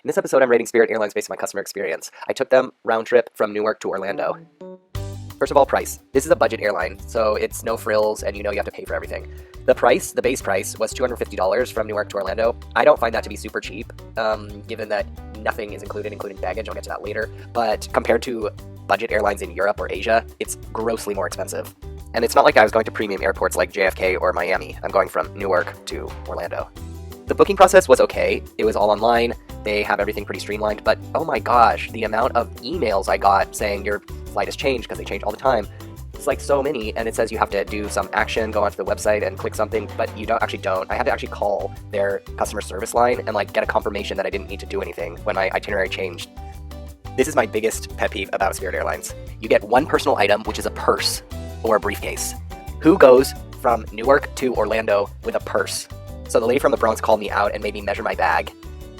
In this episode, I'm rating Spirit Airlines based on my customer experience. I took them round trip from Newark to Orlando. First of all, price. This is a budget airline, so it's no frills, and you know you have to pay for everything. The base price, was $250 from Newark to Orlando. I don't find that to be super cheap, given that nothing is included, including baggage. I'll get to that later. But compared to budget airlines in Europe or Asia, it's grossly more expensive. And it's not like I was going to premium airports like JFK or Miami. I'm going from Newark to Orlando. The booking process was okay. It was all online. They have everything pretty streamlined, but oh my gosh, the amount of emails I got saying your flight has changed, because they change all the time. It's like so many, and it says you have to do some action, go onto the website and click something, but you don't. I had to actually call their customer service line and like get a confirmation that I didn't need to do anything when my itinerary changed. This is my biggest pet peeve about Spirit Airlines. You get one personal item, which is a purse or a briefcase. Who goes from Newark to Orlando with a purse? So the lady from the Bronx called me out and made me measure my bag.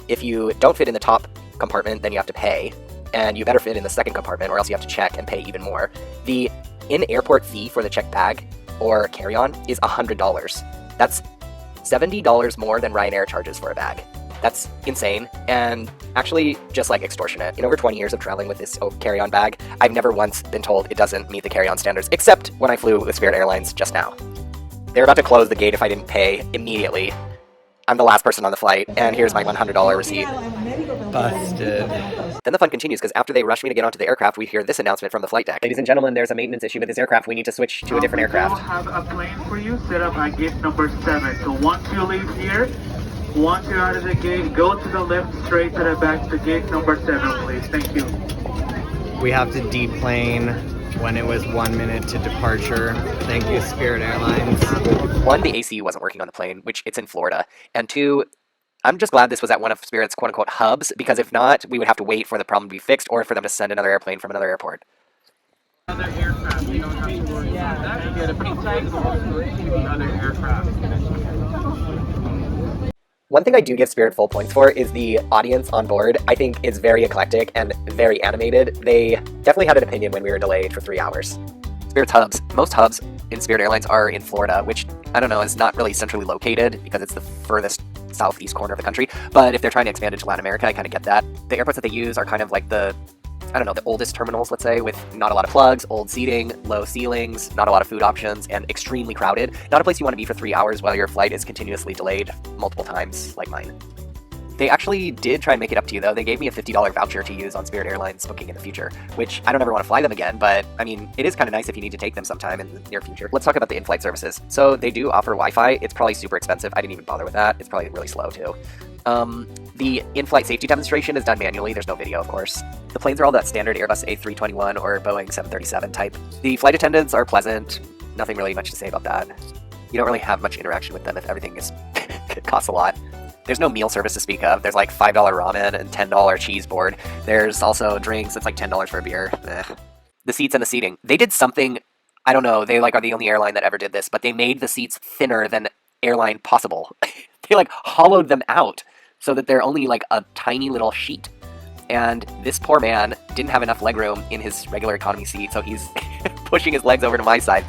If you don't fit in the top compartment, then you have to pay, and you better fit in the second compartment or else you have to check and pay even more. The in-airport fee for the checked bag or carry-on is $100. That's $70 more than Ryanair charges for a bag. That's insane, and actually just like extortionate. In over 20 years of traveling with this carry-on bag, I've never once been told it doesn't meet the carry-on standards, except when I flew with Spirit Airlines just now. They're about to close the gate if I didn't pay immediately. I'm the last person on the flight, and here's my $100 receipt. Busted. Then the fun continues, because after they rush me to get onto the aircraft, we hear this announcement from the flight deck. Ladies and gentlemen, there's a maintenance issue with this aircraft. We need to switch to a different aircraft. We have a plane for you set up at gate number 7. So once you leave here, once you're out of the gate, go to the left straight to the back to gate number 7, please. Thank you. We have to deplane when it was 1 minute to departure. Thank you, Spirit Airlines. One, the AC wasn't working on the plane, which it's in Florida. And two, I'm just glad this was at one of Spirit's quote-unquote hubs, because if not, we would have to wait for the problem to be fixed or for them to send another airplane from another airport. Other aircraft, you don't have to worry about that. You get a pretty tight to the other aircraft. One thing I do give Spirit full points for is the audience on board. I think is very eclectic and very animated. They definitely had an opinion when we were delayed for 3 hours. Spirit's hubs. Most hubs in Spirit Airlines are in Florida, which, I don't know, is not really centrally located because it's the furthest southeast corner of the country. But if they're trying to expand into Latin America, I kind of get that. The airports that they use are kind of like the oldest terminals, let's say, with not a lot of plugs, old seating, low ceilings, not a lot of food options, and extremely crowded. Not a place you want to be for 3 hours while your flight is continuously delayed multiple times, like mine. They actually did try and make it up to you, though. They gave me a $50 voucher to use on Spirit Airlines booking in the future, which I don't ever want to fly them again, but, I mean, it is kind of nice if you need to take them sometime in the near future. Let's talk about the in-flight services. So they do offer Wi-Fi. It's probably super expensive. I didn't even bother with that. It's probably really slow, too. The in-flight safety demonstration is done manually. There's no video, of course. The planes are all that standard Airbus A321 or Boeing 737 type. The flight attendants are pleasant. Nothing really much to say about that. You don't really have much interaction with them if everything is costs a lot. There's no meal service to speak of. There's like $5 ramen and $10 cheese board. There's also drinks. It's like $10 for a beer. The seats and the seating. They did something, I don't know, they like are the only airline that ever did this, but they made the seats thinner than airline possible. They like hollowed them out so that they're only like a tiny little sheet. And this poor man didn't have enough legroom in his regular economy seat, so he's pushing his legs over to my side.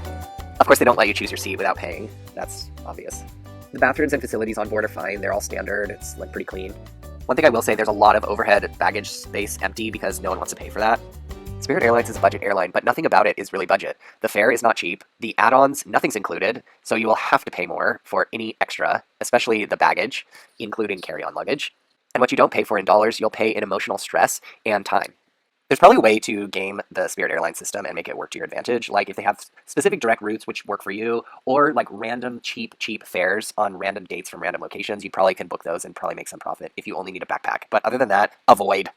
Of course, they don't let you choose your seat without paying. That's obvious. The bathrooms and facilities on board are fine. They're all standard. It's like pretty clean. One thing I will say, there's a lot of overhead baggage space empty because no one wants to pay for that. Spirit Airlines is a budget airline, but nothing about it is really budget. The fare is not cheap. The add-ons, nothing's included, so you will have to pay more for any extra, especially the baggage, including carry-on luggage. And what you don't pay for in dollars, you'll pay in emotional stress and time. There's probably a way to game the Spirit Airlines system and make it work to your advantage, like if they have specific direct routes which work for you, or like random cheap fares on random dates from random locations, you probably can book those and probably make some profit if you only need a backpack. But other than that, avoid.